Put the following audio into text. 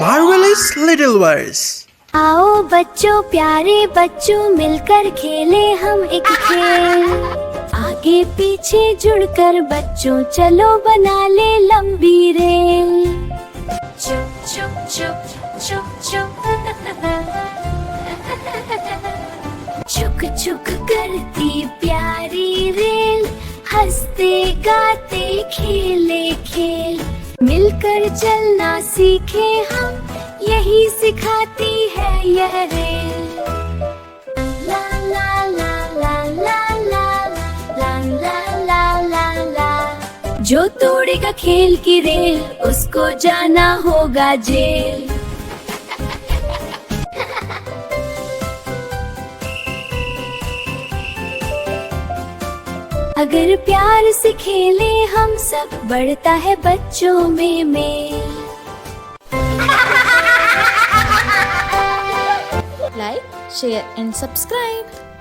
MarvelousLittleVerse। आओ बच्चों, प्यारे बच्चों, मिलकर खेले हम एक खेल। आगे पीछे जुड़कर बच्चों चलो बना ले लंबी रेल। चुप चुप चुप चुप चुप चुक चुक करती प्यारी रेल, हंसते गाते खेले खेल। मिलकर चलना सीखे हम, यही सिखाती है यह रेल। ला ला ला ला ला ला ला ला ला ला ला। जो तोड़ेगा खेल की रेल, उसको जाना होगा जेल। अगर प्यार से खेले हम सब, बढ़ता है बच्चों में mail. Like, share and subscribe.